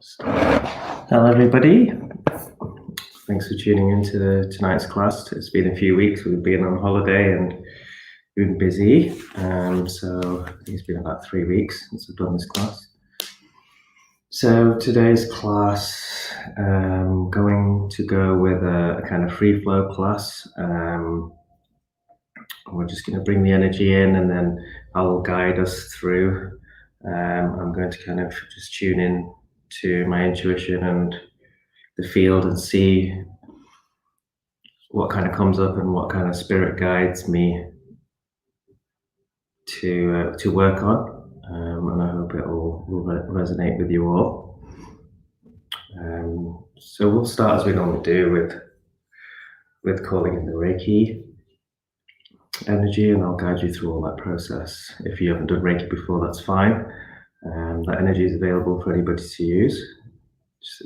Hello everybody, thanks for tuning into tonight's class. It's been a few weeks, we've been on holiday and been busy, so I think it's been about 3 weeks since I've done this class. So today's class, going to go with a kind of free flow class. We're just going to bring the energy in and then I'll guide us through. I'm going to kind of just tune in to my intuition and the field and see what kind of comes up and what kind of spirit guides me to work on, and I hope it will resonate with you all. So we'll start as we normally do with calling in the Reiki energy, and I'll guide you through all that process. If you haven't done Reiki before, that's fine. That energy is available for anybody to use.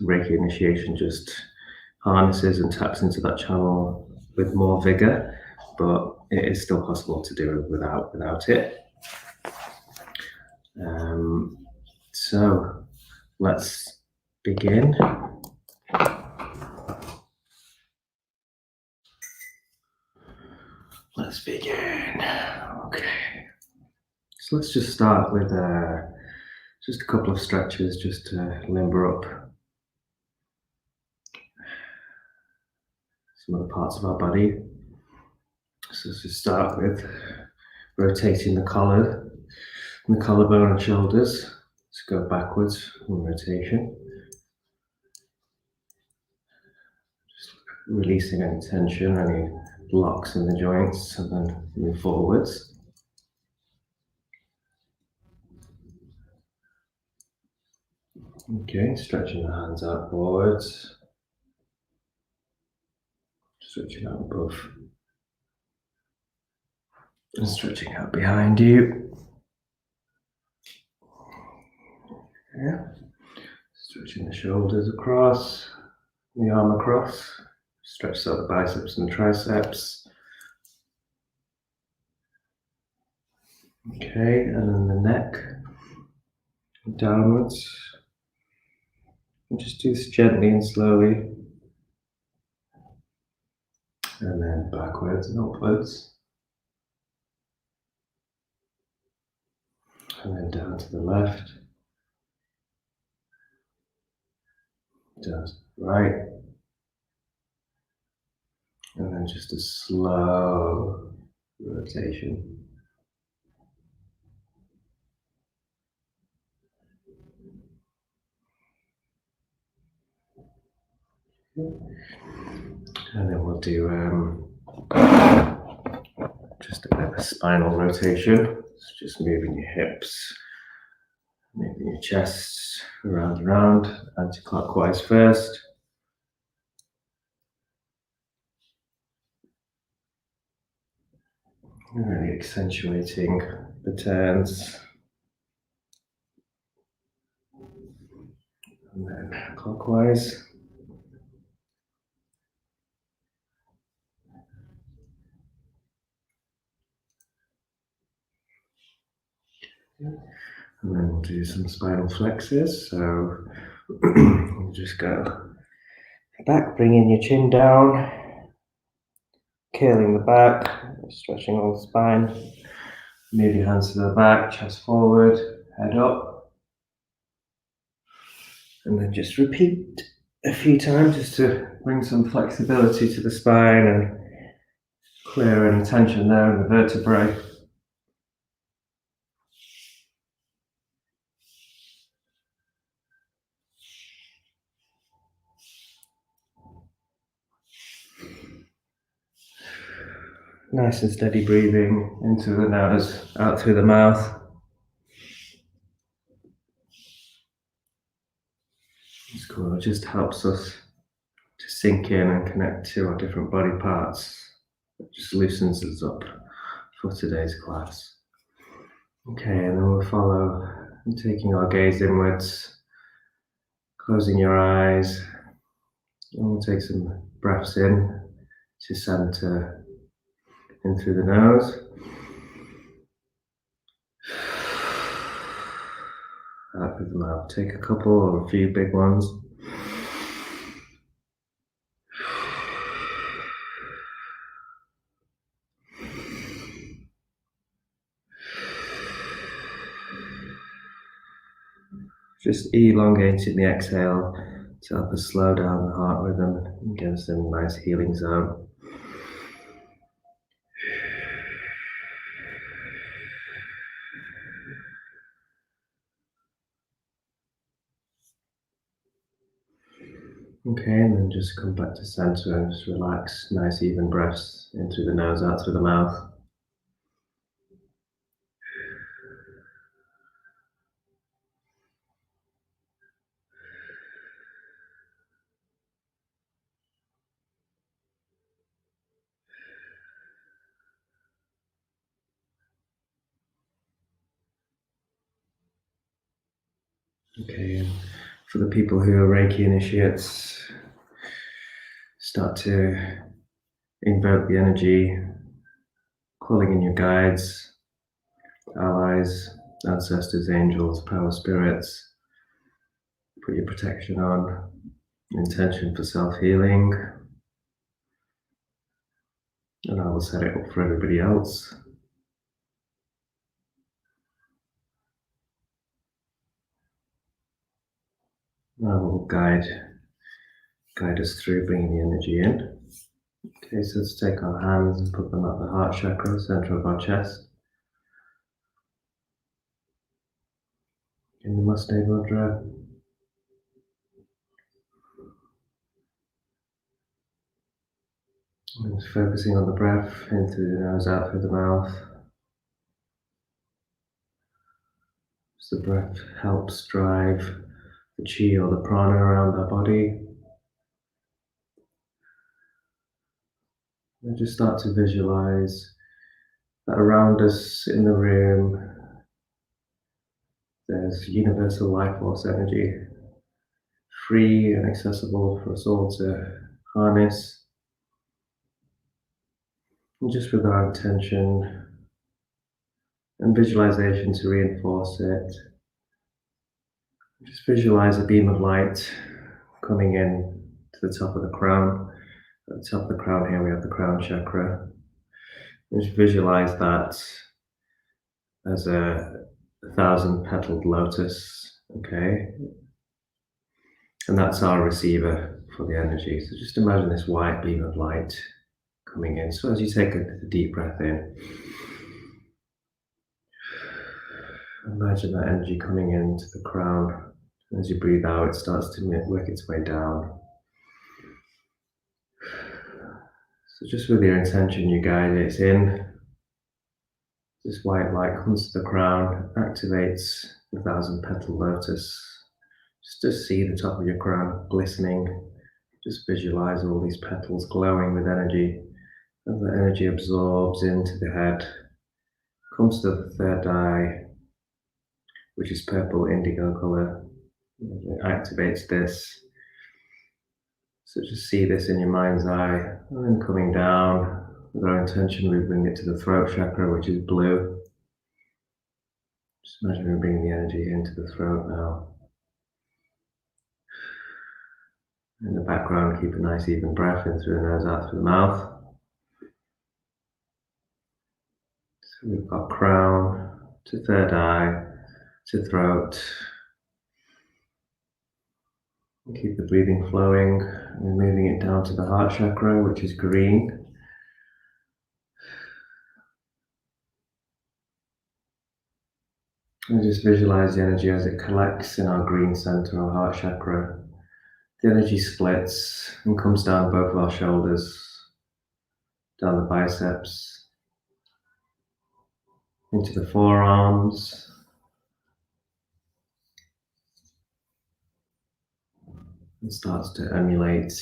Reiki initiation just harnesses and taps into that channel with more vigor, but it is still possible to do it without it. So let's begin. Okay. So let's just start with just a couple of stretches just to limber up some of the parts of our body. So let's just start with rotating the collar and the collarbone and shoulders. Let's go backwards in rotation. Just releasing any tension, any blocks in the joints, and then move forwards. Okay, stretching the hands out forwards. Stretching out above. And stretching out behind you. Yeah. Stretching the shoulders across, the arm across. Stretch out the biceps and the triceps. Okay, and then the neck downwards. And just do this gently and slowly. And then backwards and upwards. And then down to the left. Down to the right. And then just a slow rotation. And then we'll do just a bit of a spinal rotation. It's just moving your hips, moving your chest around and around, anti-clockwise first. Really accentuating the turns. And then clockwise. And then we'll do some spinal flexes. So we'll just go back, bringing your chin down, curling the back, stretching all the spine. Move your hands to the back, chest forward, head up. And then just repeat a few times just to bring some flexibility to the spine and clear any tension there in the vertebrae. Nice and steady breathing into the nose, out through the mouth. It's cool, it just helps us to sink in and connect to our different body parts. It just loosens us up for today's class. Okay, and then we'll follow, taking our gaze inwards, closing your eyes, and we'll take some breaths in to center. In through the nose, out through the mouth. Take a couple or a few big ones. Just elongating the exhale to help us slow down the heart rhythm and get us in a nice healing zone. Okay, and then just come back to center and just relax. Nice even breaths in through the nose, out through the mouth. Okay, and for the people who are Reiki initiates, start to invoke the energy, calling in your guides, allies, ancestors, angels, power spirits. Put your protection on, intention for self-healing, and I will set it up for everybody else. I will guide us through bringing the energy in. Okay, so let's take our hands and put them at the heart chakra, center of our chest. In the Muladhara. And just focusing on the breath, in through the nose, out through the mouth. As the breath helps drive the chi or the prana around our body. And just start to visualize that around us in the room there's universal life force energy, free and accessible for us all to harness. And just with our intention and visualization to reinforce it, just visualize a beam of light coming in to the top of the crown. At the top of the crown here we have the crown chakra. And just visualize that as a 1,000-petaled lotus, okay? And that's our receiver for the energy. So just imagine this white beam of light coming in. So as you take a deep breath in, imagine that energy coming into the crown. As you breathe out, it starts to work its way down. So just with your intention, you guide it in. This white light comes to the crown, activates the 1,000-petal lotus. Just to see the top of your crown glistening. Just visualize all these petals glowing with energy. As the energy absorbs into the head, comes to the third eye, which is purple indigo color. It activates this. So just see this in your mind's eye, and then coming down. With our intention, we bring it to the throat chakra, which is blue. Just imagine we bring the energy into the throat now. In the background, keep a nice even breath in through the nose, out through the mouth. So we've got crown to third eye to throat. And keep the breathing flowing and moving it down to the heart chakra, which is green. And just visualize the energy as it collects in our green center, our heart chakra. The energy splits and comes down both of our shoulders, down the biceps, into the forearms, and starts to emulate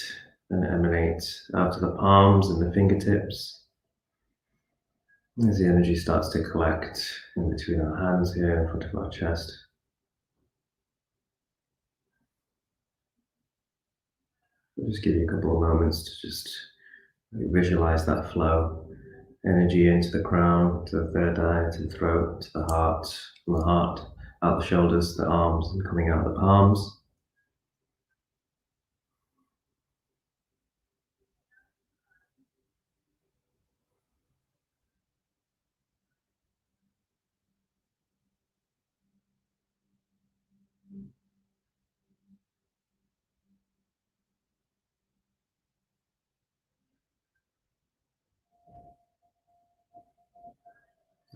and emanate out to the palms and the fingertips. As the energy starts to collect in between our hands here in front of our chest. I'll just give you a couple of moments to just visualize that flow. Energy into the crown, to the third eye, to the throat, to the heart, from the heart out the shoulders, the arms, and coming out the palms.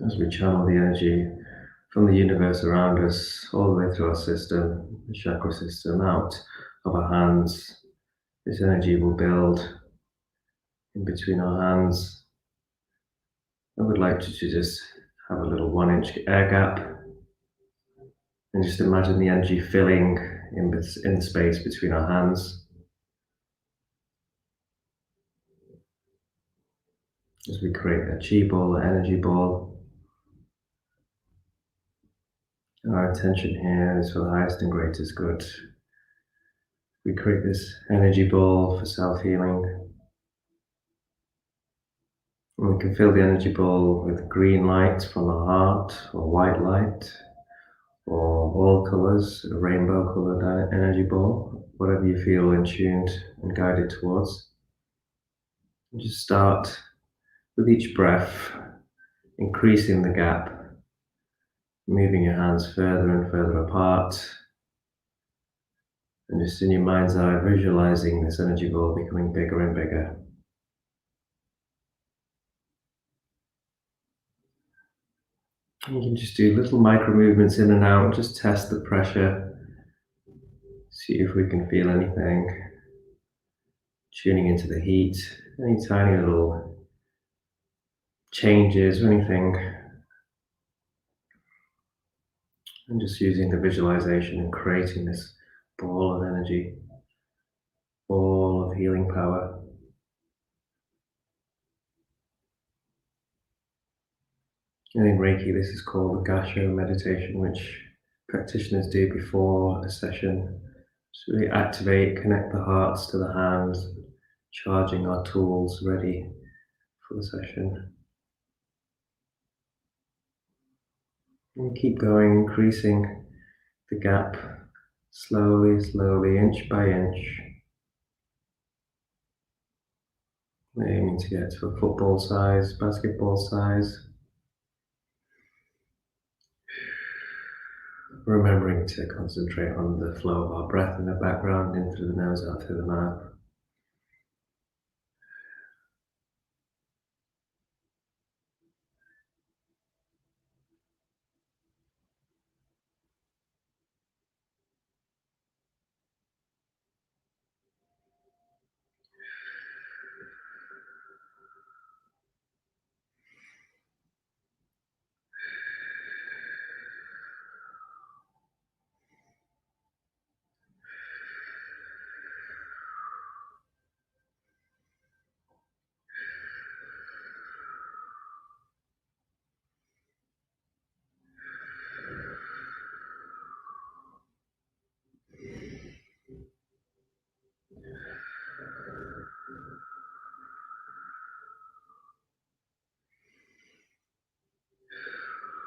As we channel the energy from the universe around us, all the way through our system, the chakra system, out of our hands, this energy will build in between our hands. I would like you to just have a little 1-inch air gap and just imagine the energy filling in the space between our hands. As we create a chi ball, an energy ball. And our intention here is for the highest and greatest good. We create this energy ball for self-healing. And we can fill the energy ball with green light from the heart, or white light, or all colours, a rainbow coloured energy ball, whatever you feel in tuned and guided towards. And just start with each breath, increasing the gap, moving your hands further and further apart, and just in your mind's eye visualizing this energy ball becoming bigger and bigger. You can just do little micro movements in and out, just test the pressure, see if we can feel anything, tuning into the heat, any tiny little changes or anything, and just using the visualization and creating this ball of energy, ball of healing power. And in Reiki, this is called the Gasho meditation, which practitioners do before a session. So we activate, connect the hearts to the hands, charging our tools ready for the session. And keep going, increasing the gap slowly, slowly, inch by inch. Aiming to get to a football size, basketball size. Remembering to concentrate on the flow of our breath in the background, in through the nose, out through the mouth.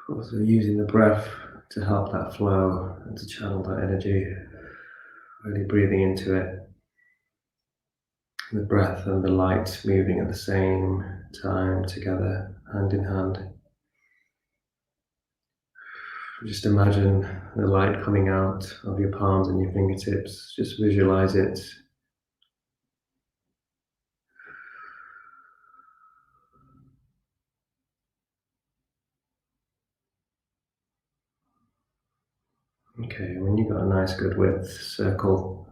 Also using the breath to help that flow and to channel that energy, really breathing into it. The breath and the light moving at the same time together, hand in hand. Just imagine the light coming out of your palms and your fingertips. Just visualize it. Okay, when you've got a nice good width circle,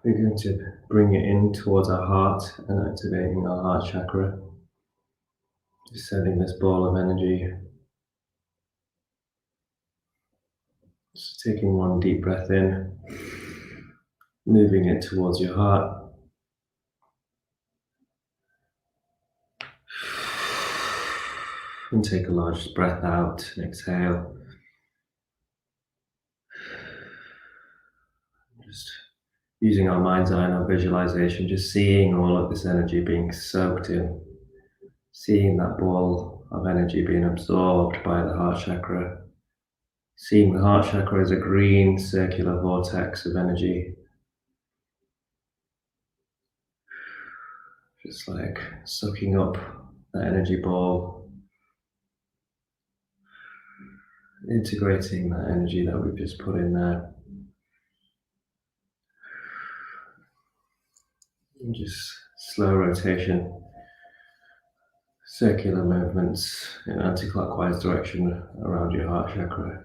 we're going to bring it in towards our heart and activating our heart chakra. Just sending this ball of energy. Just taking one deep breath in, moving it towards your heart. And take a large breath out and exhale. Just using our mind's eye and our visualization, just seeing all of this energy being soaked in, seeing that ball of energy being absorbed by the heart chakra. Seeing the heart chakra as a green circular vortex of energy, just like sucking up the energy ball, integrating that energy that we've just put in there. And just slow rotation, circular movements in anti-clockwise direction around your heart chakra.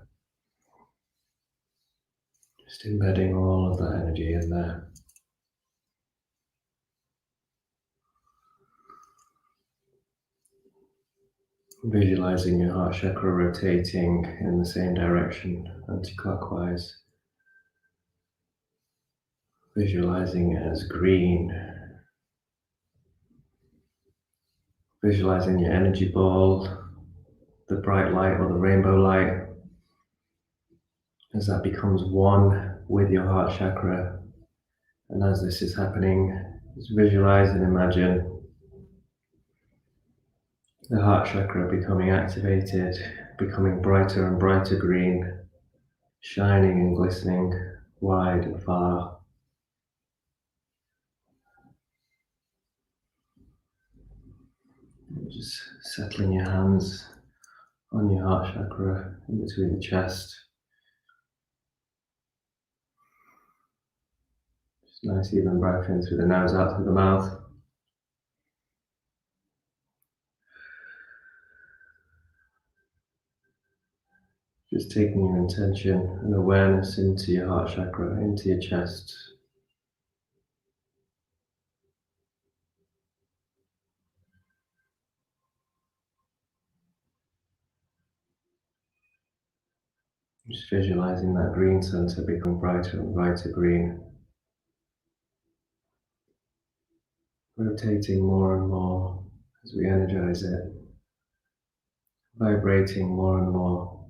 Just embedding all of that energy in there. Visualizing your heart chakra rotating in the same direction, anti-clockwise. Visualizing it as green. Visualizing your energy ball, the bright light or the rainbow light, as that becomes one with your heart chakra. And as this is happening, just visualize and imagine the heart chakra becoming activated, becoming brighter and brighter green, shining and glistening wide and far. Just settling your hands on your heart chakra in between the chest. Just nice even breath in through the nose, out through the mouth. Just taking your intention and awareness into your heart chakra, into your chest. Just visualizing that green center become brighter and brighter green. Rotating more and more as we energize it. Vibrating more and more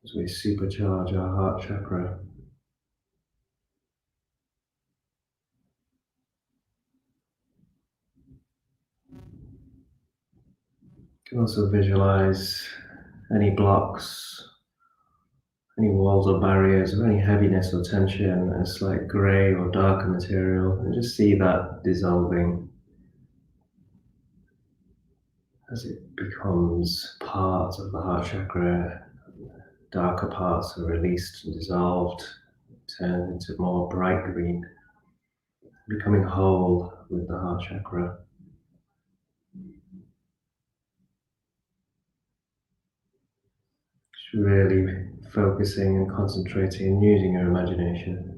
as we supercharge our heart chakra. You can also visualize any blocks, any walls or barriers, or any heaviness or tension as like grey or darker material, and just see that dissolving as it becomes part of the heart chakra. Darker parts are released and dissolved, turn into more bright green, becoming whole with the heart chakra. Just really focusing and concentrating and using your imagination.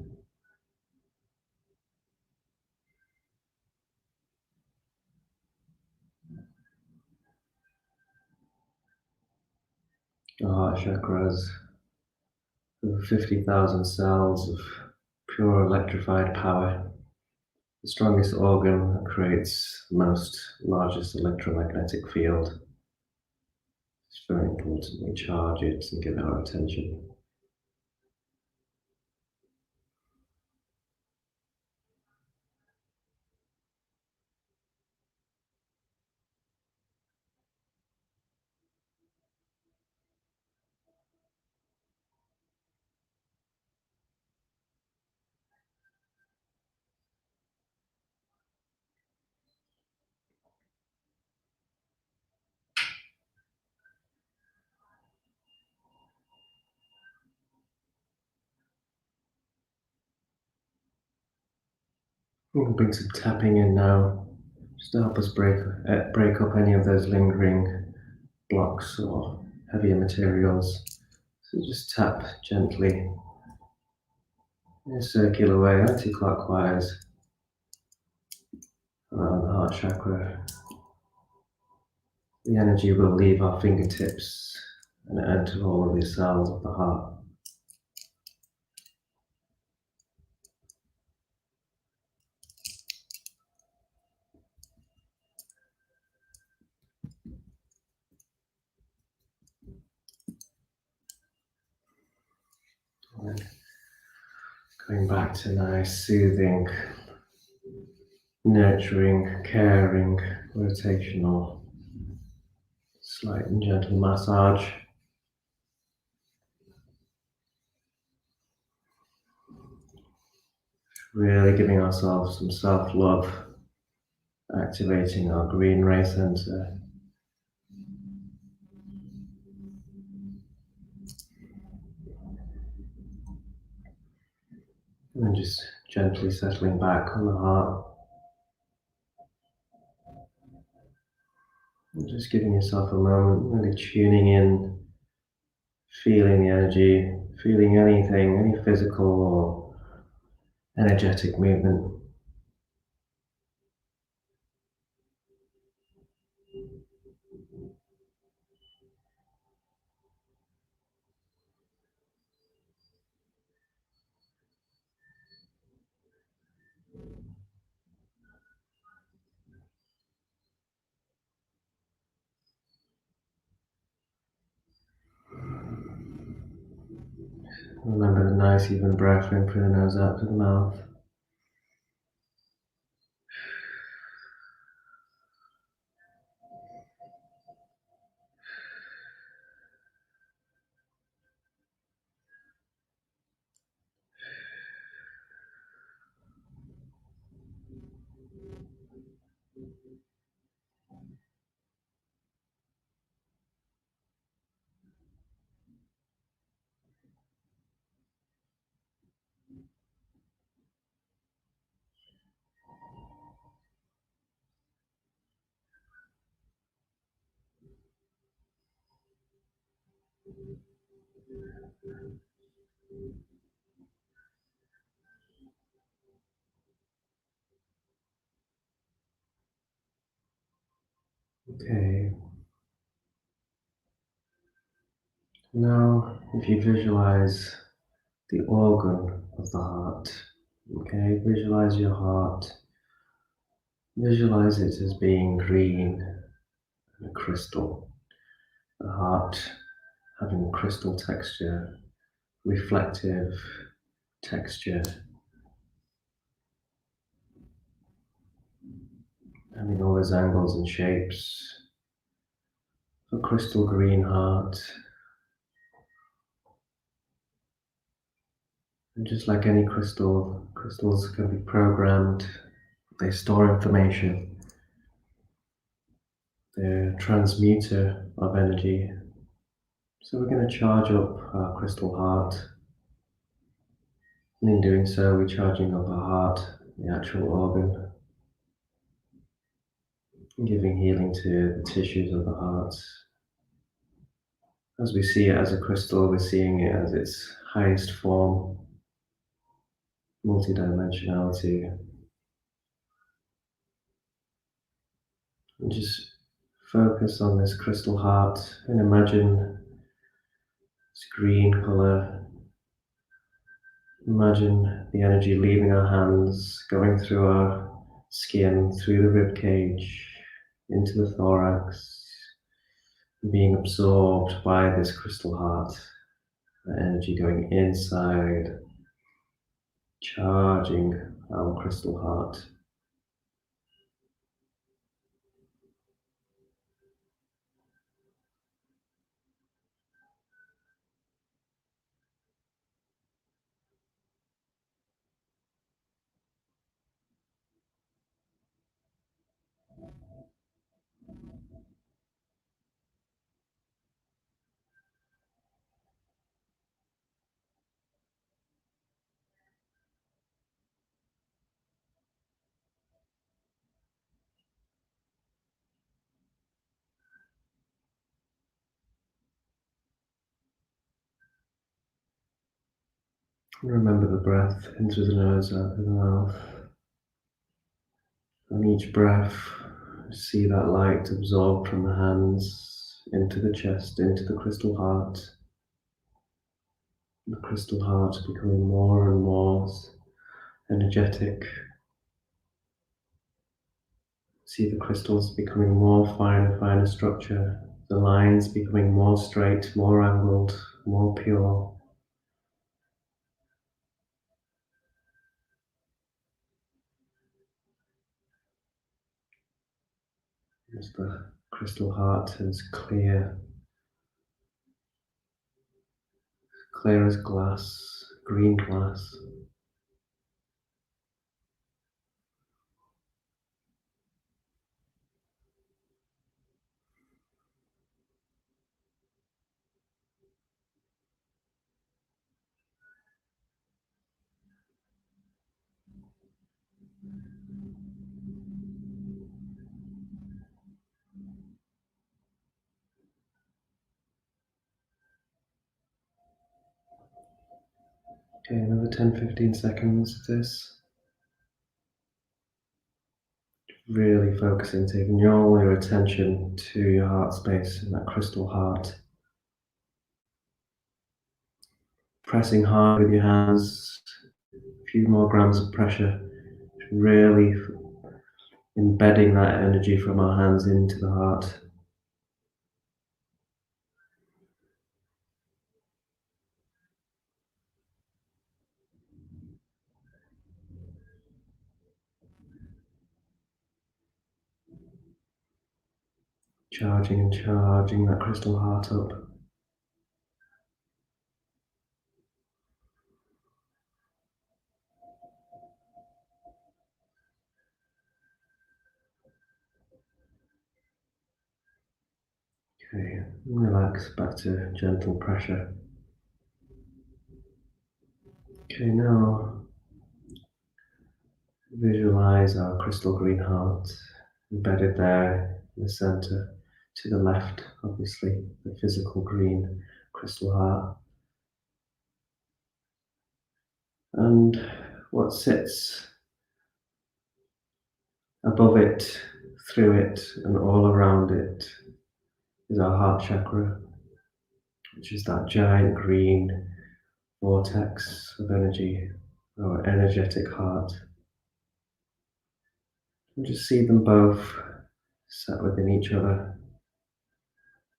The heart chakra has over 50,000 cells of pure electrified power. The strongest organ that creates the most largest electromagnetic field. It's very important we charge it and give it our attention. We'll bring some tapping in now, just to help us break up any of those lingering blocks or heavier materials. So just tap gently in a circular way, anti-clockwise, around the heart chakra. The energy will leave our fingertips and enter all of the cells of the heart. And going back to nice, soothing, nurturing, caring rotational, slight and gentle massage. Really giving ourselves some self-love, activating our green ray center. And then just gently settling back on the heart. And just giving yourself a moment, really tuning in, feeling the energy, feeling anything, any physical or energetic movement. Remember the nice even breath in through the nose, out through the mouth. Okay. Now, if you visualize the organ of the heart, okay, visualize your heart, visualize it as being green and a crystal, the heart having crystal texture, reflective texture, having all those angles and shapes, a crystal green heart. And just like any crystal, crystals can be programmed, they store information, they're a transmuter of energy. So we're going to charge up our crystal heart, and in doing so we're charging up our heart, the actual organ, and giving healing to the tissues of the heart. As we see it as a crystal, we're seeing it as its highest form, multidimensionality, and just focus on this crystal heart and imagine this green color. Imagine the energy leaving our hands, going through our skin, through the rib cage, into the thorax, being absorbed by this crystal heart. The energy going inside, charging our crystal heart. Remember the breath in through the nose, out through the mouth. On each breath, see that light absorbed from the hands into the chest, into the crystal heart. The crystal heart becoming more and more energetic. See the crystals becoming more fine and finer structure. The lines becoming more straight, more angled, more pure. as the crystal heart is clear as glass, green glass. Okay, another 10-15 seconds of this. Really focusing, taking all your attention to your heart space and that crystal heart. Pressing hard with your hands, a few more grams of pressure, really embedding that energy from our hands into the heart. Charging and charging that crystal heart up. Okay, relax back to gentle pressure. Okay, now visualize our crystal green heart embedded there in the center, to the left, obviously, the physical green crystal heart. And what sits above it, through it, and all around it is our heart chakra, which is that giant green vortex of energy, our energetic heart. And just see them both set within each other.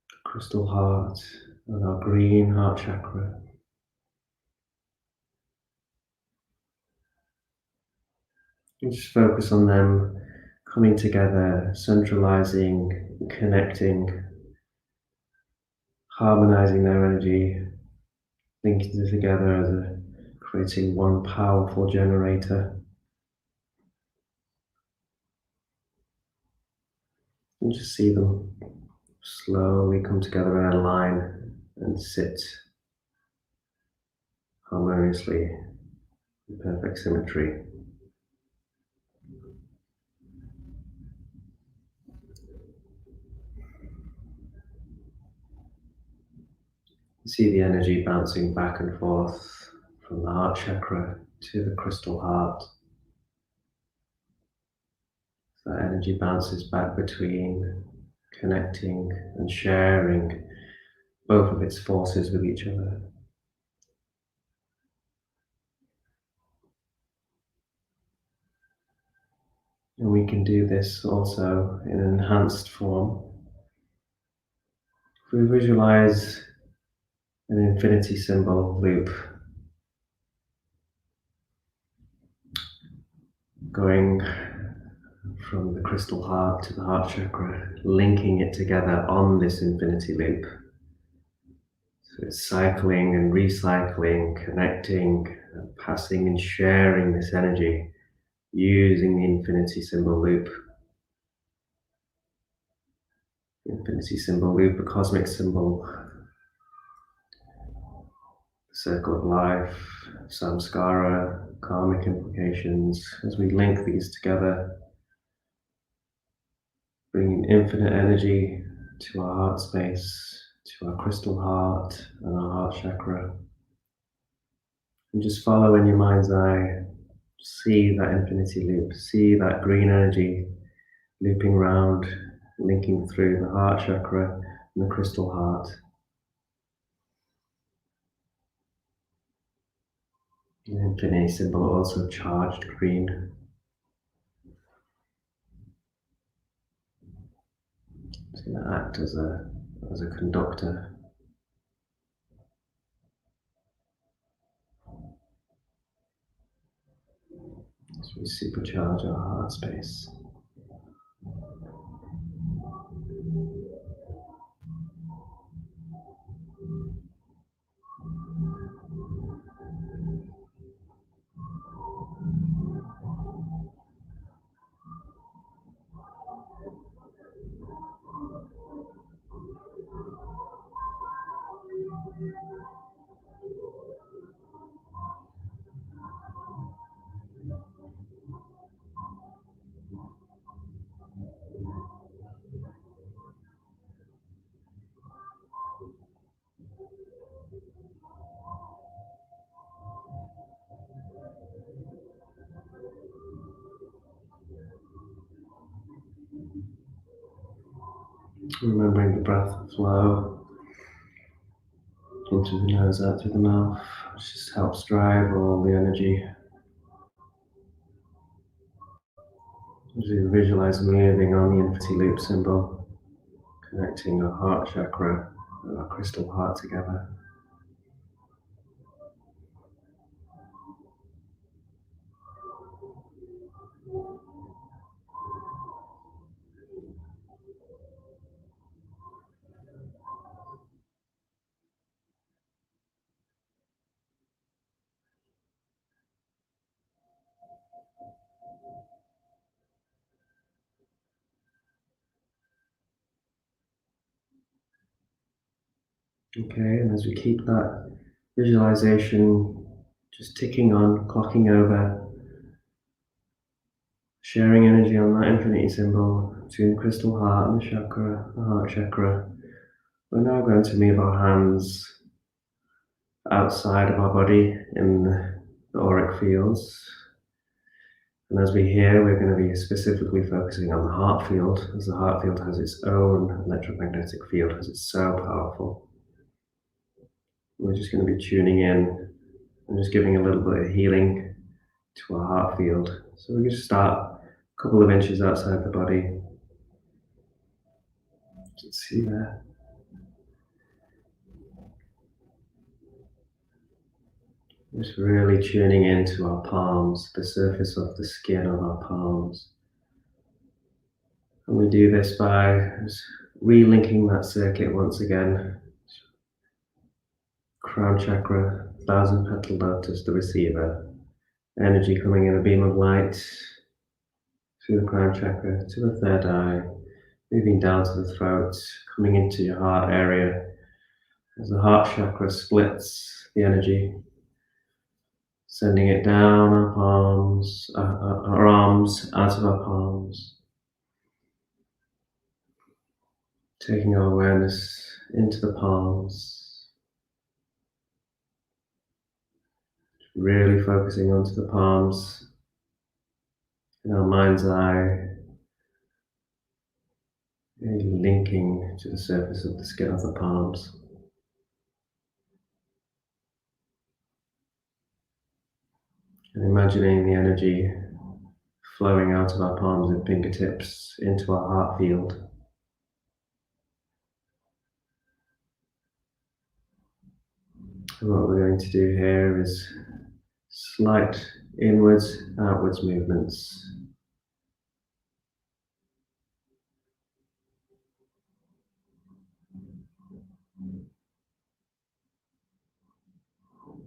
The crystal heart and our green heart chakra. And just focus on them coming together, centralizing, connecting, harmonizing their energy, linking together as creating one powerful generator. And just see them slowly come together and align and sit harmoniously in perfect symmetry. See the energy bouncing back and forth from the heart chakra to the crystal heart. That energy bounces back between connecting and sharing both of its forces with each other. And we can do this also in an enhanced form. If we visualize an infinity symbol loop going from the crystal heart to the heart chakra, linking it together on this infinity loop. So it's cycling and recycling, connecting, and passing and sharing this energy using the infinity symbol loop. The infinity symbol loop, the cosmic symbol, the circle of life, samskara, karmic implications. As we link these together, bringing infinite energy to our heart space, to our crystal heart and our heart chakra. And just follow in your mind's eye, see that infinity loop, see that green energy looping round, linking through the heart chakra and the crystal heart. The infinity symbol also charged green. It's going to act as a conductor. As we supercharge our heart space. Remembering the breath flow into the nose, out through the mouth, which just helps drive all the energy. As you visualize moving on the infinity loop symbol, connecting your heart chakra and our crystal heart together. Okay, and as we keep that visualization just ticking on, clocking over, sharing energy on that infinity symbol between the crystal heart and the chakra, the heart chakra, we're now going to move our hands outside of our body in the auric fields. And as we hear, we're going to be specifically focusing on the heart field, as the heart field has its own electromagnetic field, as it's so powerful. We're just going to be tuning in and just giving a little bit of healing to our heart field. So we're going to start a couple of inches outside the body. You can see there. Just really tuning into our palms, the surface of the skin of our palms. And we do this by relinking that circuit once again. Crown chakra, thousand petal lotus, the receiver. Energy coming in a beam of light through the crown chakra to the third eye, moving down to the throat, coming into your heart area. As the heart chakra splits the energy, sending it down our palms, our arms, out of our palms, taking our awareness into the palms, really focusing onto the palms in our mind's eye, really linking to the surface of the skin of the palms. And imagining the energy flowing out of our palms and fingertips into our heart field. And what we're going to do here is slight inwards, outwards movements.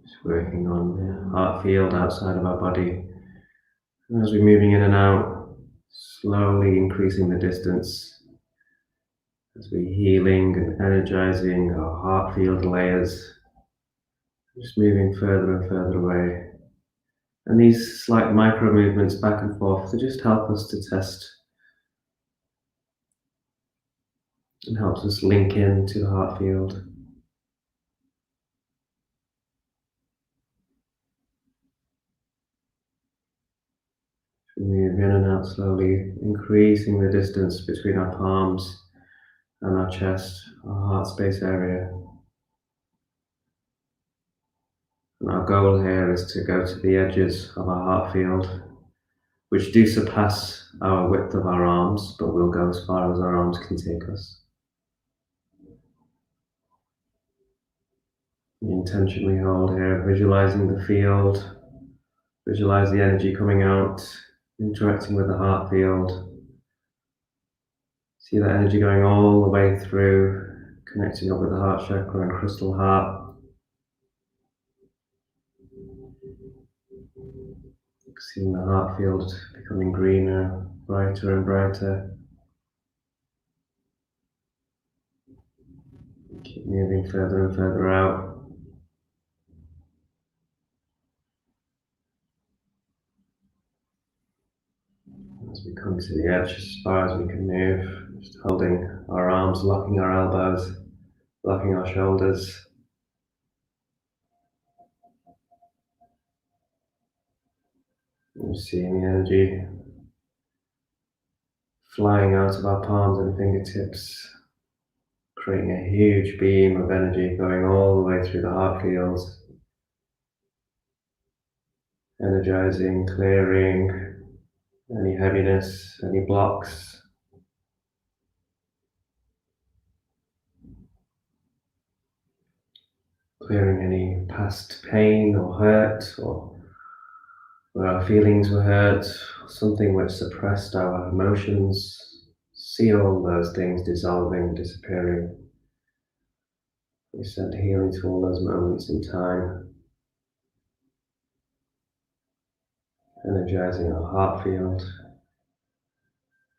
Just working on the heart field outside of our body. And as we're moving in and out, slowly increasing the distance as we're healing and energizing our heart field layers, just moving further and further away. And these slight micro movements back and forth, they just help us to test and helps us link in to the heart field. Move in and out slowly, increasing the distance between our palms and our chest, our heart space area. And our goal here is to go to the edges of our heart field, which do surpass our width of our arms, but will go as far as our arms can take us. We intentionally hold here, visualizing the field, visualize the energy coming out, interacting with the heart field. See that energy going all the way through, connecting up with the heart chakra and crystal heart. Seeing the heart field becoming greener, brighter and brighter. Keep moving further and further out. As we come to the edge, as far as we can move, just holding our arms, locking our elbows, locking our shoulders. And seeing the energy flying out of our palms and fingertips, creating a huge beam of energy going all the way through the heart fields, energizing, clearing any heaviness, any blocks, clearing any past pain or hurt, or where our feelings were hurt, something which suppressed our emotions. See all those things dissolving, disappearing. We send healing to all those moments in time, energizing our heart field,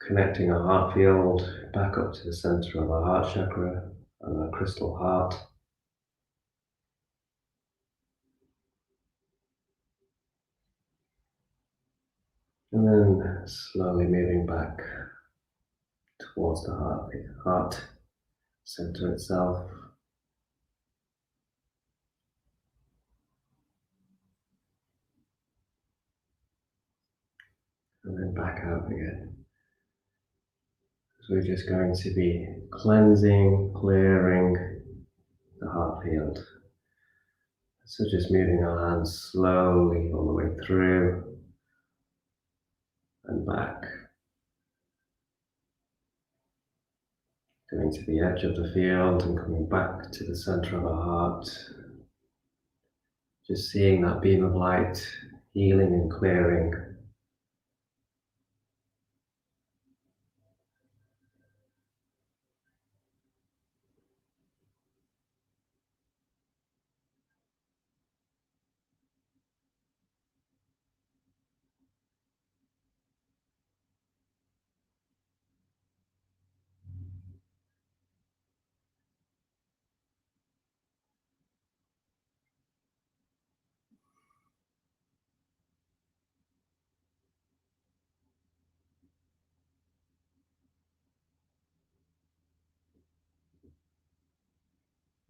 connecting our heart field back up to the center of our heart chakra and our crystal heart. And then slowly moving back towards the heart center itself. And then back out again. So we're just going to be cleansing, clearing the heart field. So just moving our hands slowly all the way through and back. Going to the edge of the field and coming back to the center of our heart. Just seeing that beam of light, healing and clearing.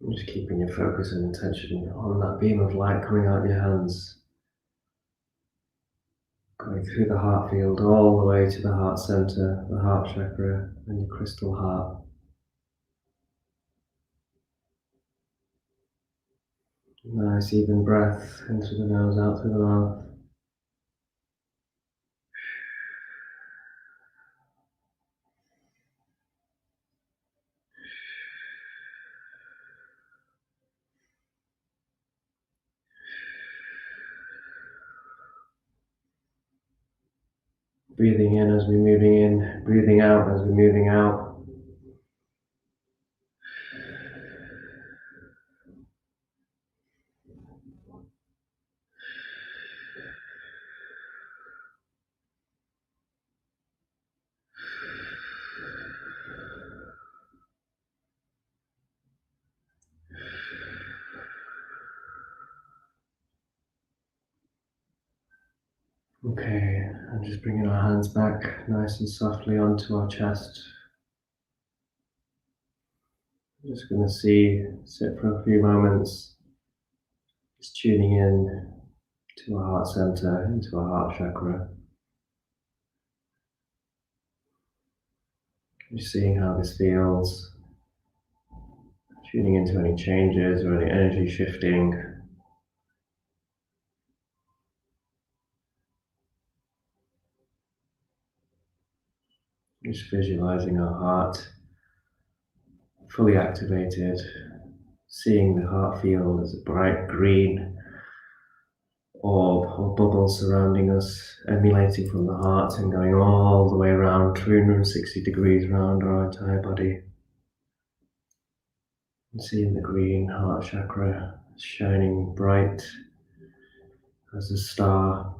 And just keeping your focus and attention on that beam of light coming out of your hands. Going through the heart field all the way to the heart center, the heart chakra and your crystal heart. Nice even breath in through the nose, out through the mouth. Breathing in as we're moving in, breathing out as we're moving out. Okay, and just bringing our hands back nice and softly onto our chest. I'm just going to sit for a few moments, just tuning in to our heart center, into our heart chakra. Just seeing how this feels, tuning into any changes or any energy shifting. Just visualizing our heart fully activated, seeing the heart field as a bright green orb or bubble surrounding us, emanating from the heart and going all the way around 360 degrees around our entire body. And seeing the green heart chakra shining bright as a star.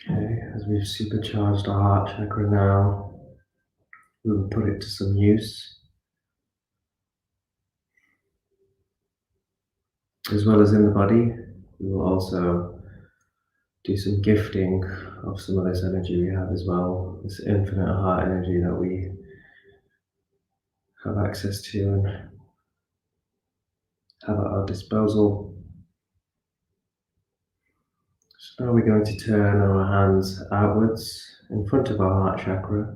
Okay, as we've supercharged our heart chakra now, we will put it to some use. As well as in the body, we will also do some gifting of some of this energy we have as well, this infinite heart energy that we have access to and have at our disposal. So now we're going to turn our hands outwards in front of our heart chakra.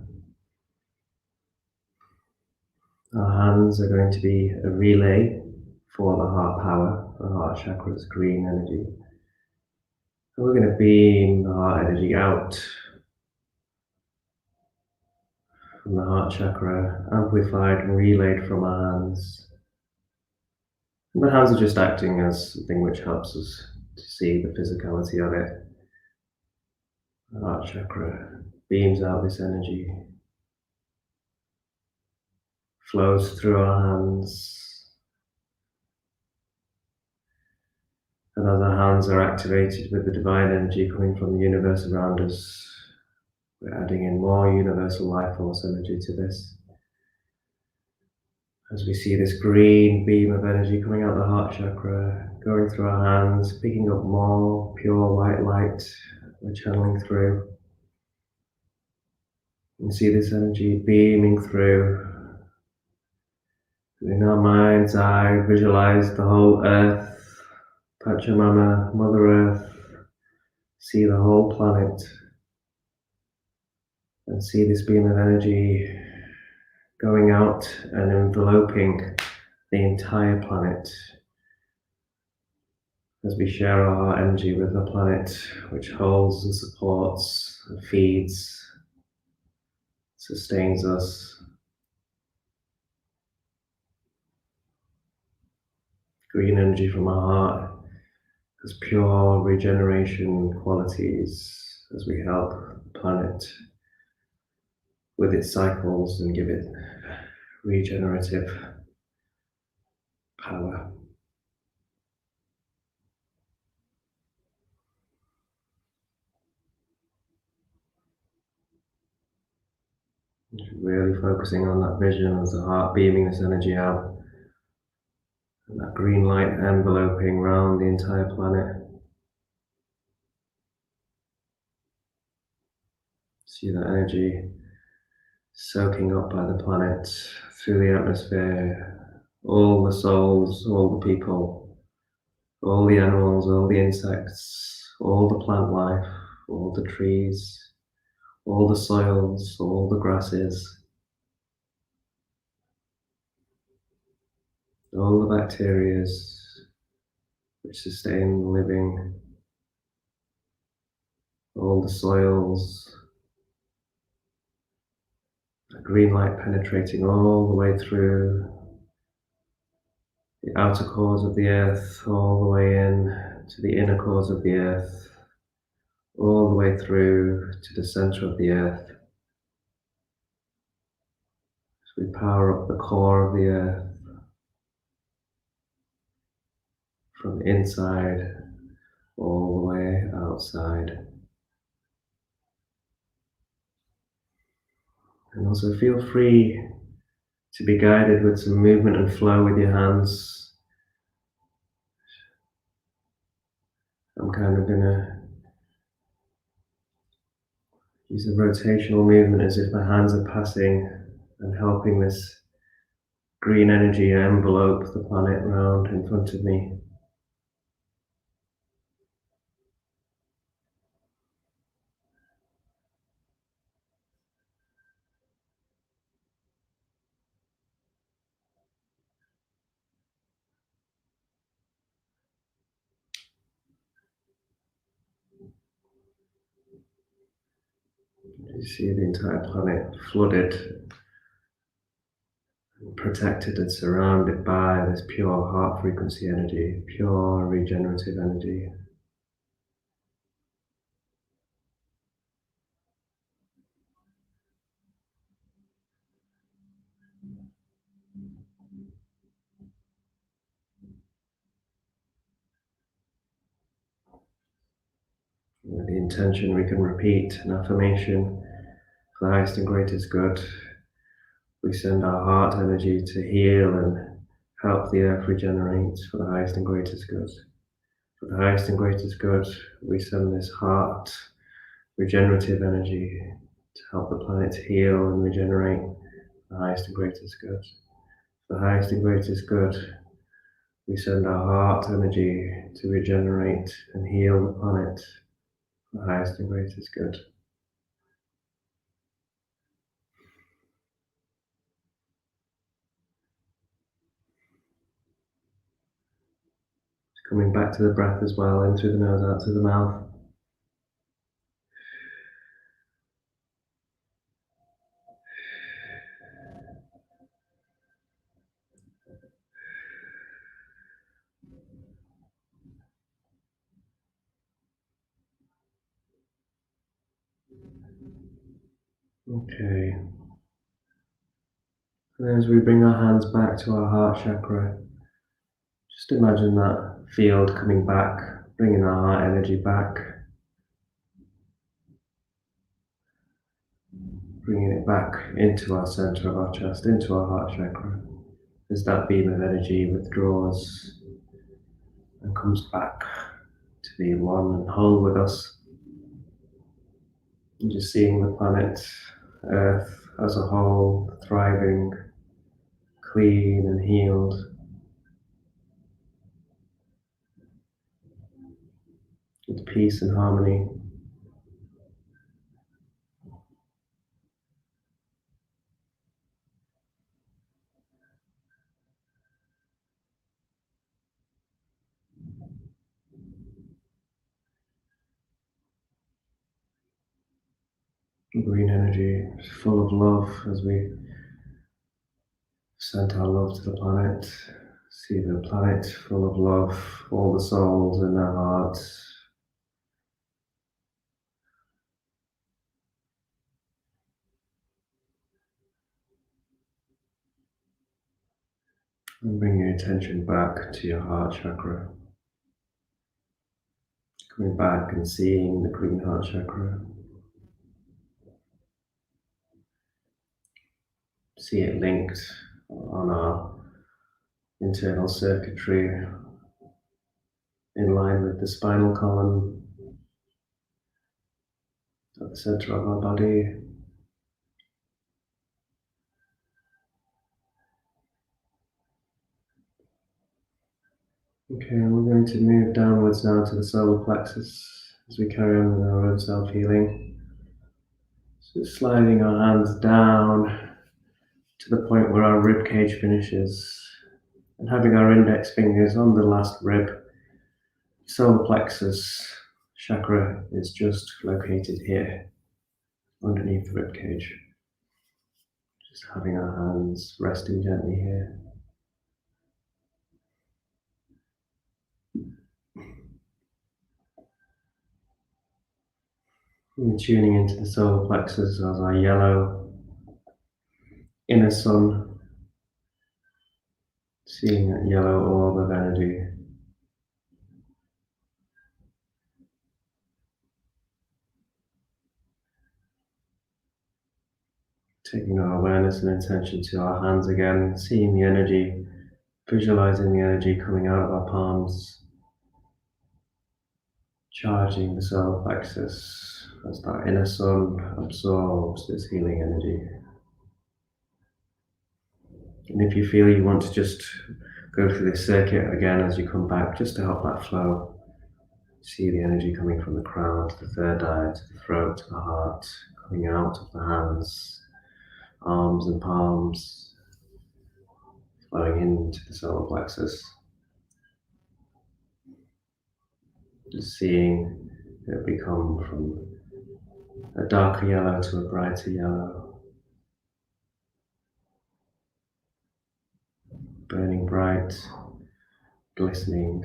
Our hands are going to be a relay for the heart power, the heart chakra's green energy. And we're going to beam the heart energy out from the heart chakra, amplified and relayed from our hands. And the hands are just acting as something which helps us to see the physicality of it. The heart chakra beams out this energy, flows through our hands, and as our hands are activated with the divine energy coming from the universe around us, we're adding in more universal life force energy to this. As we see this green beam of energy coming out the heart chakra, going through our hands, picking up more pure white light, we're channeling through. And see this energy beaming through. In our mind's eye, visualize the whole earth, Pachamama, Mother Earth, see the whole planet, and see this beam of energy going out and enveloping the entire planet as we share our energy with the planet, which holds and supports and feeds, sustains us. Green energy from our heart has pure regeneration qualities as we help the planet with its cycles and give it regenerative power. Really focusing on that vision of the heart beaming this energy out, and that green light enveloping round the entire planet. See that energy soaking up by the planet through the atmosphere, all the souls, all the people, all the animals, all the insects, all the plant life, all the trees, all the soils, all the grasses, all the bacteria which sustain the living, all the soils, the green light penetrating all the way through the outer cores of the earth, all the way in to the inner cores of the earth, all the way through to the center of the earth. As we power up the core of the earth from inside all the way outside. And also feel free to be guided with some movement and flow with your hands. I'm kind of going to use a rotational movement as if my hands are passing and helping this green energy envelope the planet round in front of me. You see the entire planet flooded, protected and surrounded by this pure heart frequency energy, pure regenerative energy. With the intention, we can repeat an affirmation for the highest and greatest good. We send our heart energy to heal and help the earth regenerate for the highest and greatest good. For the highest and greatest good, we send this heart regenerative energy to help the planet heal and regenerate for the highest and greatest good. For the highest and greatest good, we send our heart energy to regenerate and heal the planet for the highest and greatest good. Coming back to the breath as well, in through the nose, out through the mouth. Okay. And as we bring our hands back to our heart chakra, just imagine that field coming back, bringing our heart energy back, bringing it back into our center of our chest, into our heart chakra, as that beam of energy withdraws and comes back to be one and whole with us. And just seeing the planet, Earth as a whole, thriving, clean and healed. With peace and harmony. Green energy, full of love as we send our love to the planet. See the planet full of love, all the souls in their hearts. And bring your attention back to your heart chakra. Coming back and seeing the green heart chakra. See it linked on our internal circuitry in line with the spinal column at the center of our body. Okay, and we're going to move downwards now to the solar plexus as we carry on with our own self-healing. So sliding our hands down to the point where our rib cage finishes and having our index fingers on the last rib. Solar plexus chakra is just located here underneath the rib cage. Just having our hands resting gently here. And tuning into the solar plexus as our yellow inner sun, seeing that yellow orb of energy. Taking our awareness and attention to our hands again, seeing the energy, visualizing the energy coming out of our palms, charging the solar plexus as that inner sun absorbs this healing energy. And if you feel you want to just go through this circuit again as you come back, just to help that flow, see the energy coming from the crown to the third eye, to the throat, to the heart, coming out of the hands, arms and palms, flowing into the solar plexus. Just seeing it become from a darker yellow to a brighter yellow, burning bright, glistening.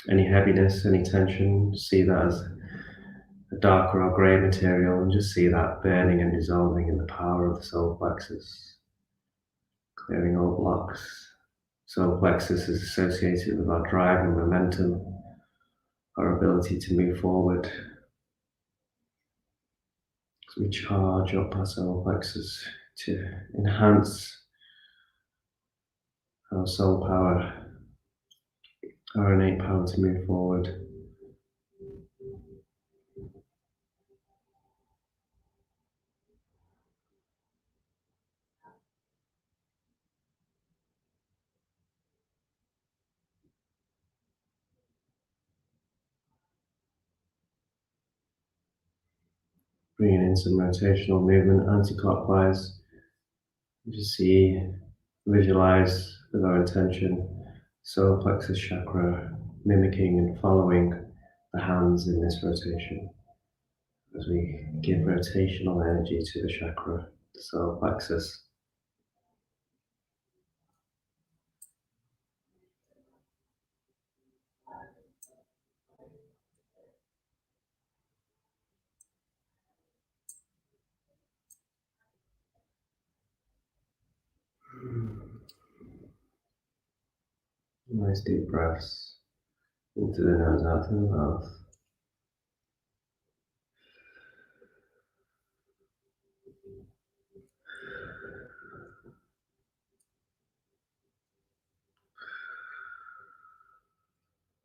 Any heaviness, any tension, see that as a darker or grey material and just see that burning and dissolving in the power of the solar plexus, clearing all blocks. Solar plexus is associated with our drive and momentum, our ability to move forward. As We charge up our solar plexus to enhance our soul power, our innate power to move forward. Bringing in some rotational movement anti-clockwise. Just visualize with our intention, solar plexus chakra, mimicking and following the hands in this rotation. As we give rotational energy to the chakra, the solar plexus. Nice deep breaths into the nose, out to the mouth.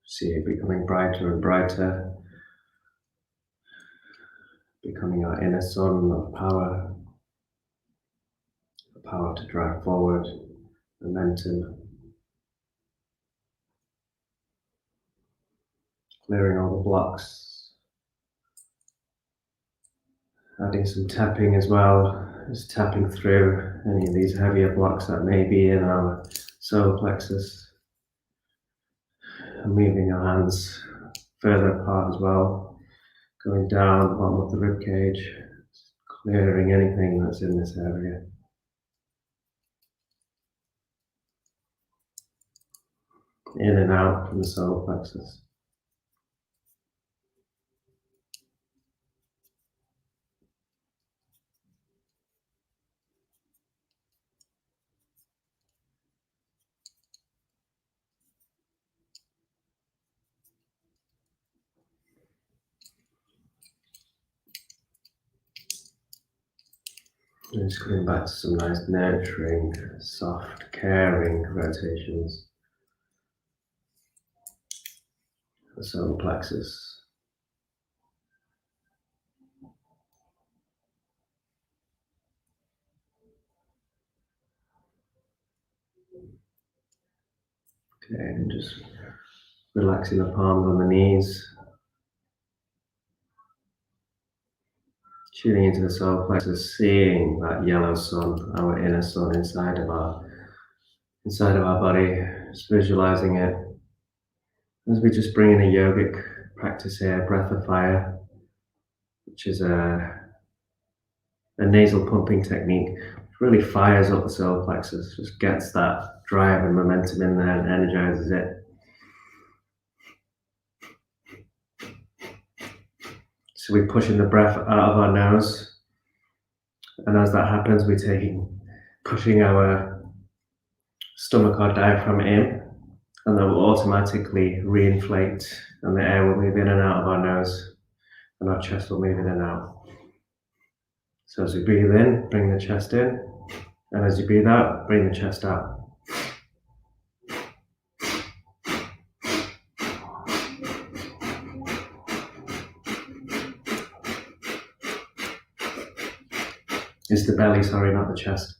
See it becoming brighter and brighter, becoming our inner sun of power, the power to drive forward, momentum, clearing all the blocks, adding some tapping as well, just tapping through any of these heavier blocks that may be in our solar plexus, and moving our hands further apart as well, going down the bottom of the rib cage, clearing anything that's in this area. In and out from the solar plexus. And just coming back to some nice nurturing, soft, caring rotations. The solar plexus. Okay, and just relaxing the palms on the knees. Tuning into the solar plexus, seeing that yellow sun, our inner sun inside of our body, just visualizing it. As we just bring in a yogic practice here, breath of fire, which is a nasal pumping technique, which really fires up the solar plexus, just gets that drive and momentum in there and energizes it. So we push in the breath out of our nose, and as that happens, we're pushing our stomach or diaphragm in, and that will automatically reinflate, and the air will move in and out of our nose, and our chest will move in and out. So as we breathe in, bring the chest in, and as you breathe out, bring the chest out. It's the belly, sorry, not the chest.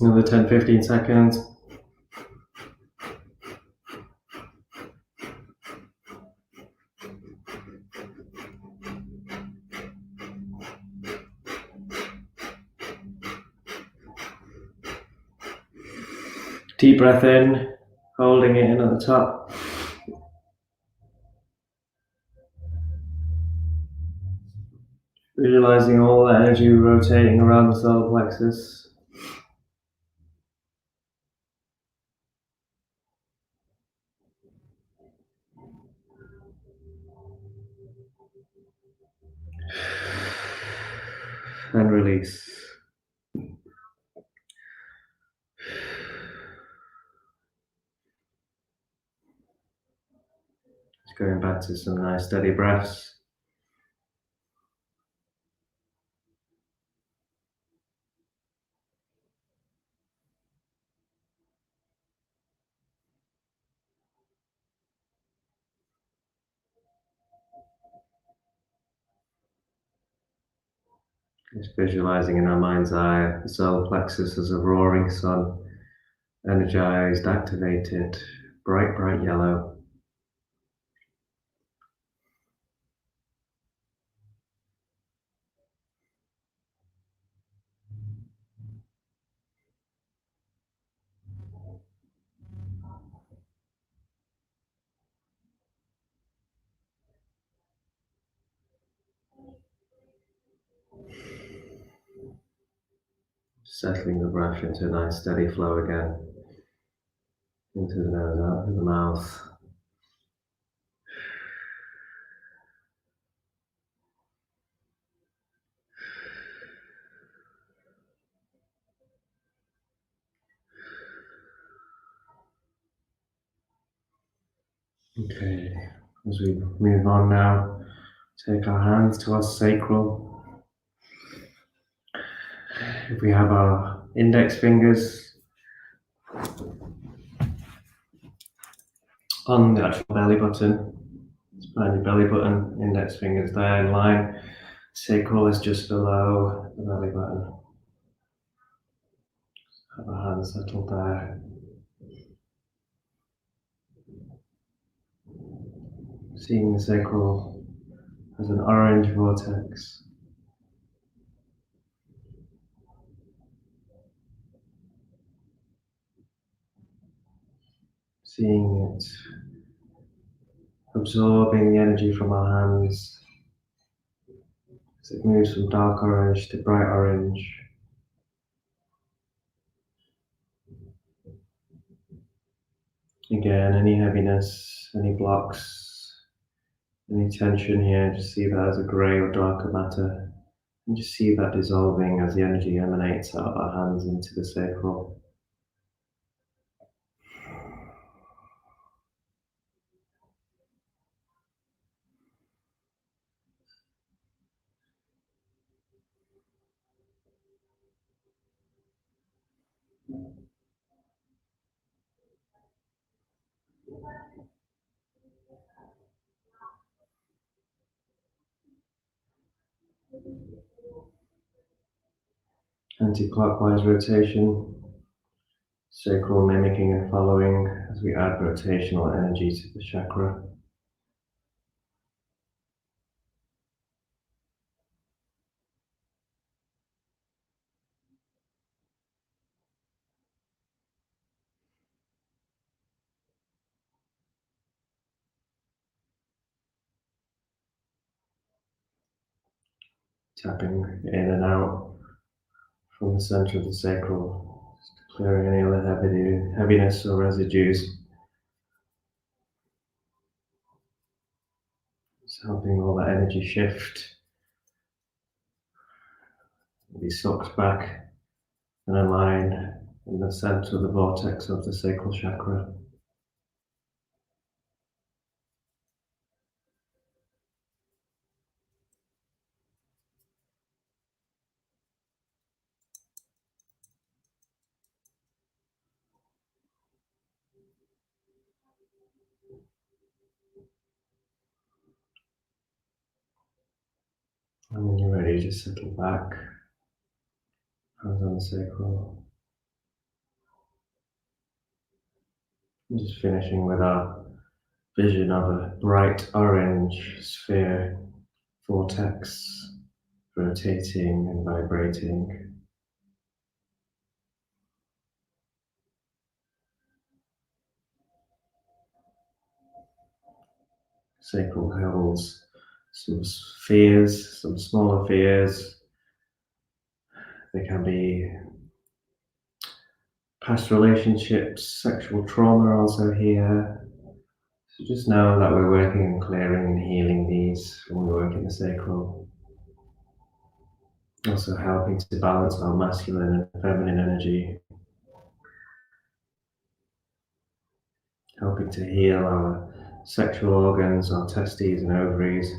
Another 10-15 seconds. Deep breath in, holding it in at the top. Visualizing all the energy rotating around the solar plexus. And release. Just going back to some nice steady breaths. Just visualizing in our mind's eye the solar plexus as a roaring sun, energized, activated, bright, bright yellow. Settling the breath into a nice steady flow again. Into the nose, out through the mouth. Okay, as we move on now, take our hands to our sacral. If we have our index fingers on the actual belly button, just behind your belly button, index fingers there in line. Sacral is just below the belly button. Have our hands settled there. Seeing the sacral as an orange vortex. Seeing it absorbing the energy from our hands as it moves from dark orange to bright orange. Again, any heaviness, any blocks, any tension here, just see that as a grey or darker matter. And just see that dissolving as the energy emanates out of our hands into the sacral. Anti-clockwise rotation, sacral mimicking and following as we add rotational energy to the chakra. Tapping in and out from the center of the sacral, just clearing any other heaviness or residues. Just helping all that energy shift, be sucked back and align in the center of the vortex of the sacral chakra. And when you're ready, just settle back, hands on the sacral. And just finishing with our vision of a bright orange sphere, vortex, rotating and vibrating. Sacral holds some fears, some smaller fears. They can be past relationships, sexual trauma also here. So just know that we're working and clearing and healing these when we work in the sacral. Also helping to balance our masculine and feminine energy. Helping to heal our sexual organs, our testes and ovaries.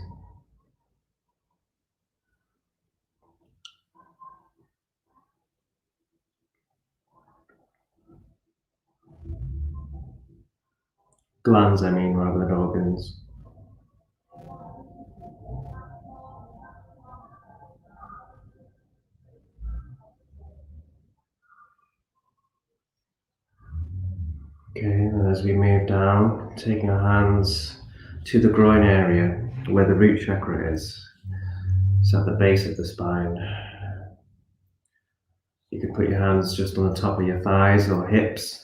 Glands, I mean, rather than organs. Okay, and as we move down, taking our hands to the groin area where the root chakra is. It's at the base of the spine. You can put your hands just on the top of your thighs or hips,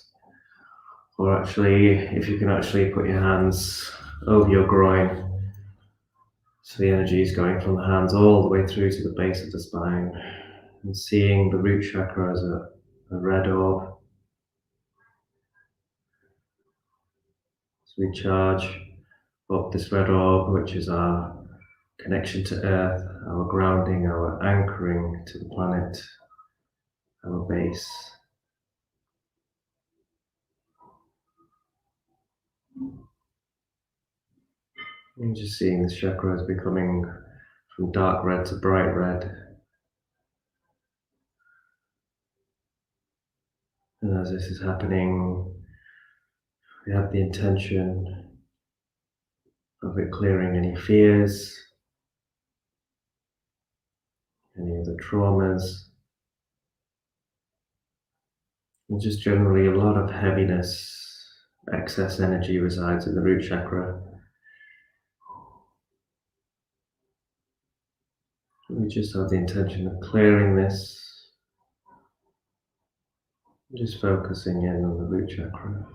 or actually, if you can actually put your hands over your groin, so the energy is going from the hands all the way through to the base of the spine, and seeing the root chakra as a red orb. So we charge up this red orb, which is our connection to earth, our grounding, our anchoring to the planet, our base. And just seeing this chakra as becoming from dark red to bright red. And as this is happening, we have the intention of it clearing any fears, any of the traumas, and just generally a lot of heaviness, excess energy resides in the root chakra. We just have the intention of clearing this, just focusing in on the root chakra.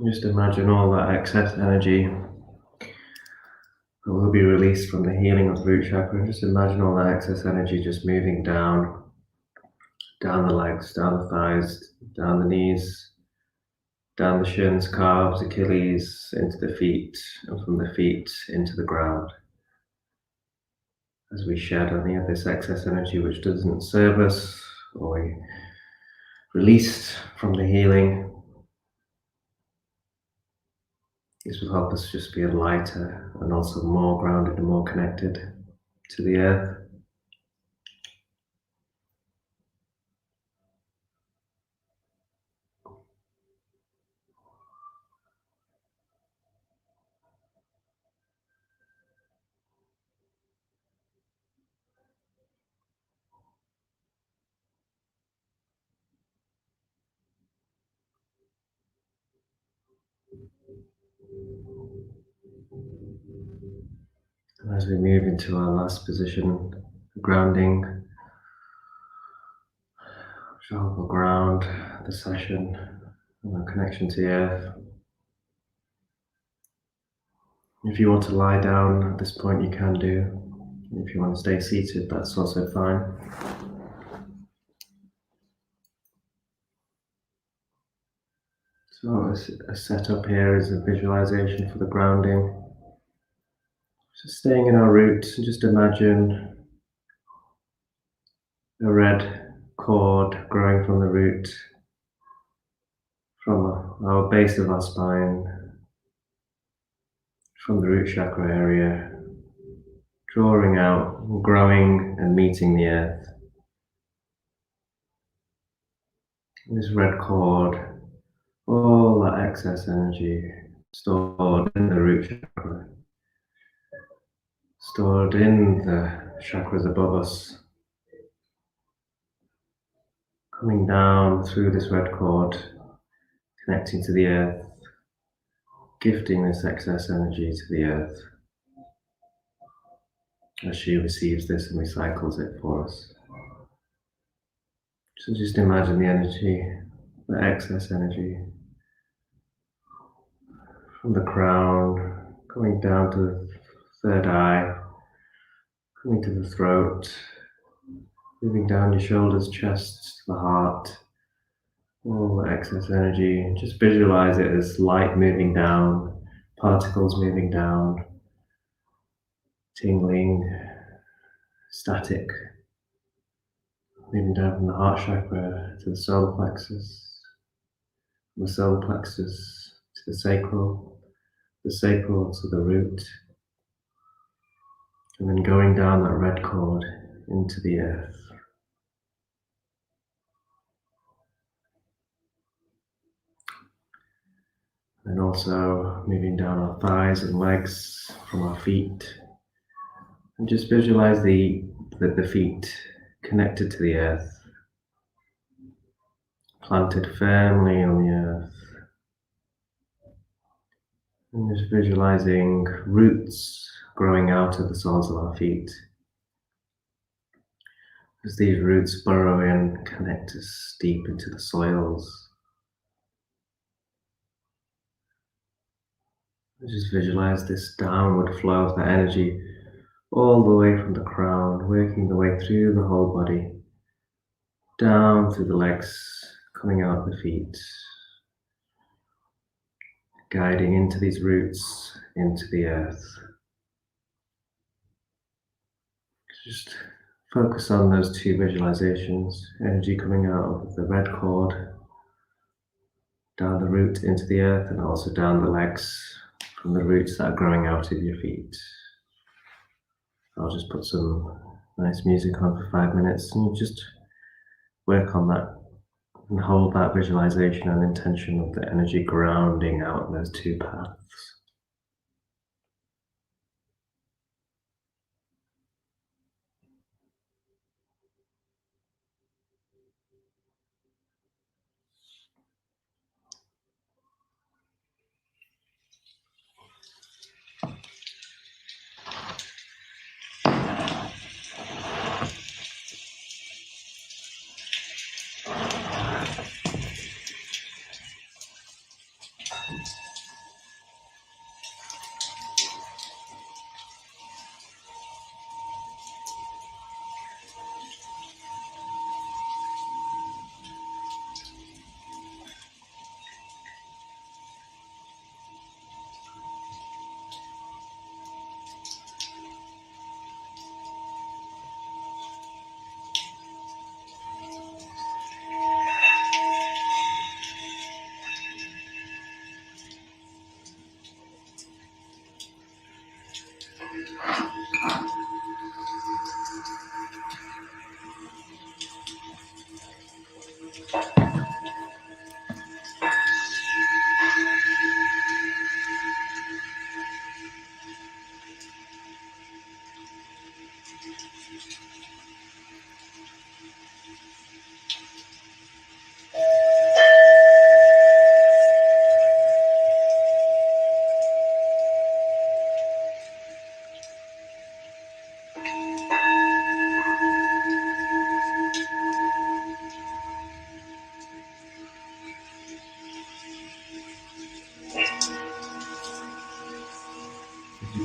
Just imagine all that excess energy that will be released from the healing of the root chakra. Just imagine all that excess energy just moving down the legs, down the thighs, down the knees, down the shins, calves, Achilles, into the feet, and from the feet into the ground. As we shed any of this excess energy which doesn't serve us, or we released from the healing, this will help us just feel lighter and also more grounded and more connected to the earth. And as we move into our last position, grounding, which will ground the session and our connection to the earth. If you want to lie down at this point, you can do. If you want to stay seated, that's also fine. So a setup here is a visualization for the grounding. So staying in our root, just imagine a red cord growing from the root, from our base of our spine, from the root chakra area, drawing out, growing and meeting the earth. This red cord, all that excess energy stored in the root chakra, stored in the chakras above us, coming down through this red cord, connecting to the earth, gifting this excess energy to the earth as she receives this and recycles it for us. So just imagine the energy, the excess energy from the crown, coming down to the third eye, coming to the throat, moving down your shoulders, chest, to the heart, all the excess energy. Just visualize it as light moving down, particles moving down, tingling, static, moving down from the heart chakra to the solar plexus, from the solar plexus to the sacral to the root, and then going down that red cord into the earth. And also moving down our thighs and legs from our feet. And just visualize the feet connected to the earth, planted firmly on the earth. And just visualizing roots growing out of the soles of our feet. As these roots burrow in, connect us deep into the soils. Just visualize this downward flow of that energy all the way from the crown, working the way through the whole body, down through the legs, coming out the feet, guiding into these roots, into the earth. Just focus on those two visualizations, energy coming out of the red cord, down the root into the earth, and also down the legs from the roots that are growing out of your feet. I'll just put some nice music on for 5 minutes and just work on that and hold that visualization and intention of the energy grounding out those two paths.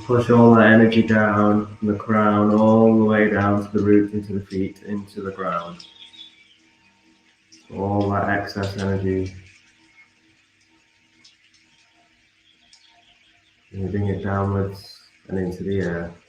Push all that energy down from the crown all the way down to the roots, into the feet, into the ground. All that excess energy, moving it downwards and into the earth.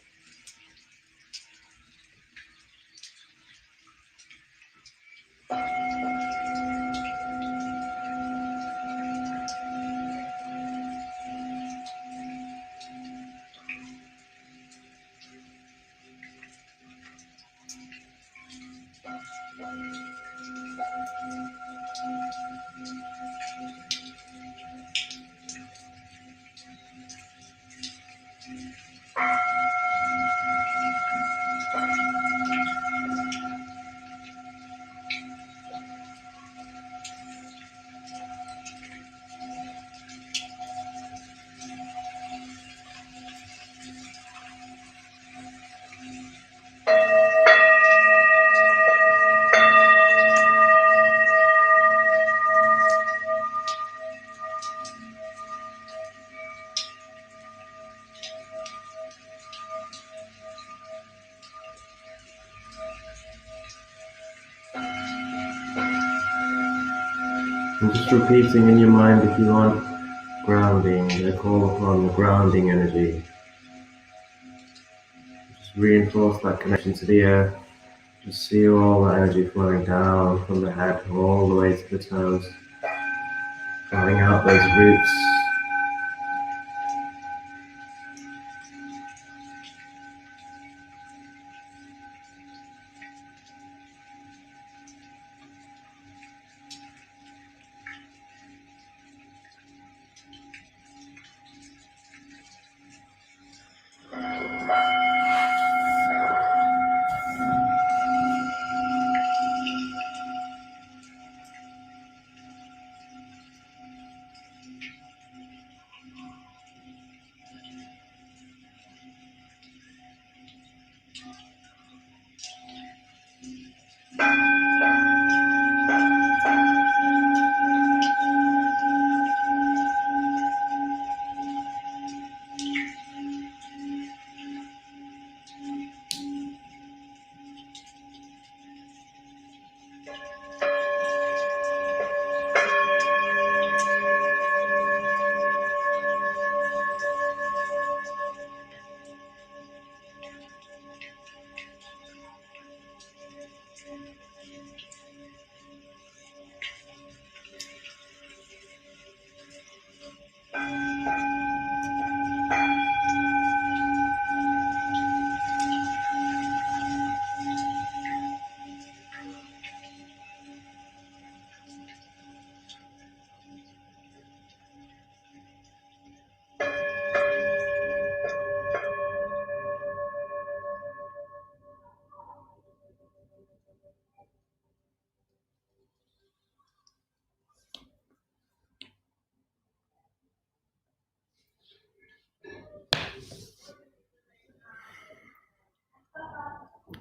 And just repeating in your mind, if you want, grounding. I call upon the grounding energy. Just reinforce that connection to the earth. Just see all that energy flowing down from the head all the way to the toes, flowing out those roots.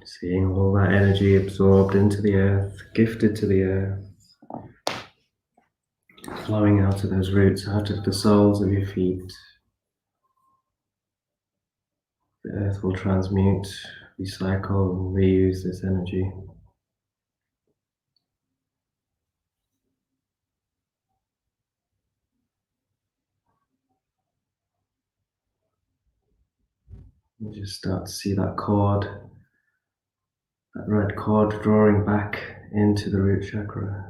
Seeing all that energy absorbed into the earth, gifted to the earth, flowing out of those roots, out of the soles of your feet. The earth will transmute, recycle, and reuse this energy. You just start to see that cord, that red cord drawing back into the root chakra.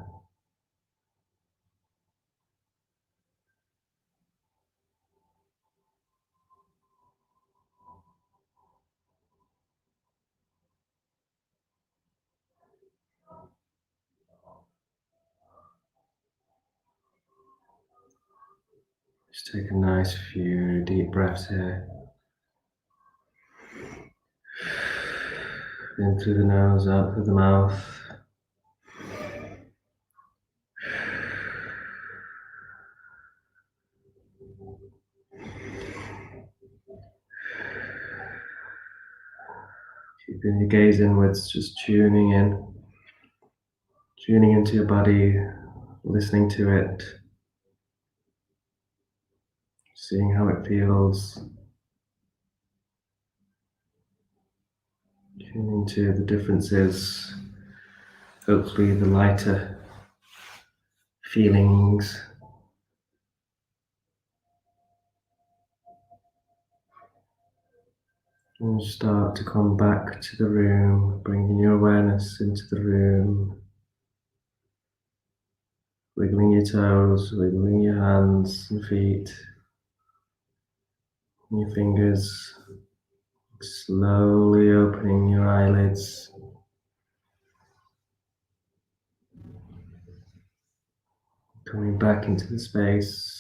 Just take a nice few deep breaths here. In through the nose, out through the mouth. Keeping your gaze inwards, just tuning into your body, listening to it, seeing how it feels, tuning to the differences, hopefully the lighter feelings. And start to come back to the room, bringing your awareness into the room, wiggling your toes, wiggling your hands and feet, and your fingers, slowly opening your eyelids. Coming back into the space.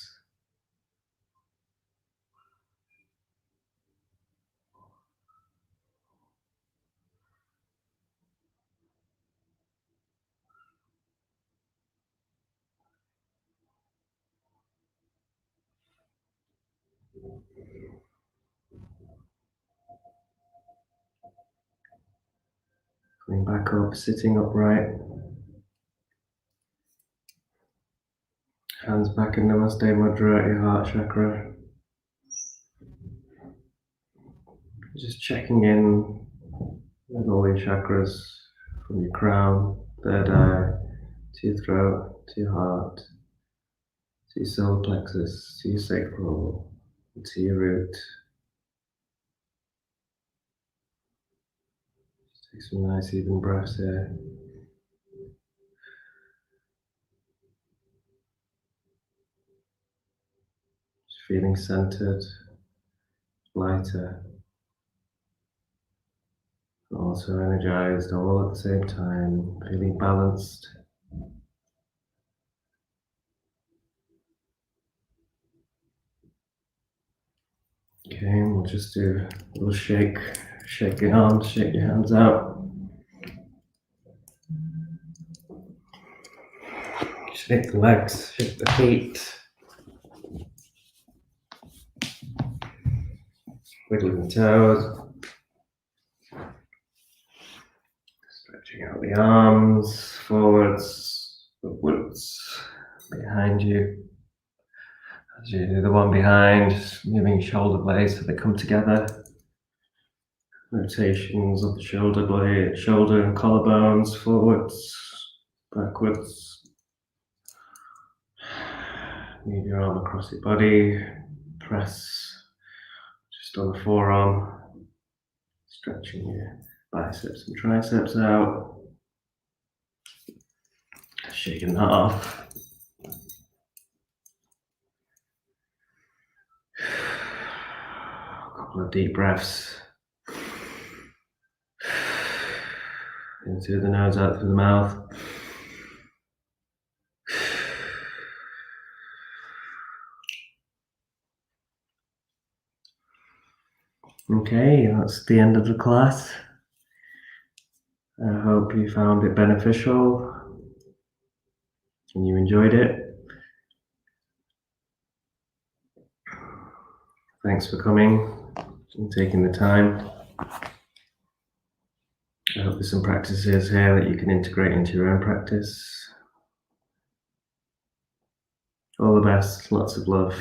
Coming back up, sitting upright. Hands back in Namaste Mudra at your heart chakra. Just checking in with all your chakras from your crown, third eye, to your throat, to your heart. to your solar plexus, to your sacral, to your root. Just take some nice even breaths here. Just feeling centered, lighter, and also energized all at the same time, feeling balanced. Okay, and we'll just do a little shake your arms, shake your hands out. Shake the legs, shake the feet. Wiggling the toes. Stretching out the arms, forwards, upwards, behind you. As you do the one behind, just moving shoulder blades so they come together. Rotations of the shoulder blade, shoulder and collarbones, forwards, backwards. Move your arm across your body, press just on the forearm, stretching your biceps and triceps out. Shaking that off. A couple of deep breaths. In through the nose, out through the mouth. Okay, that's the end of the class. I hope you found it beneficial and you enjoyed it. Thanks for coming and taking the time. I hope there's some practices here that you can integrate into your own practice. All the best, lots of love.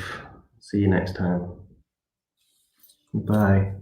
See you next time. Bye.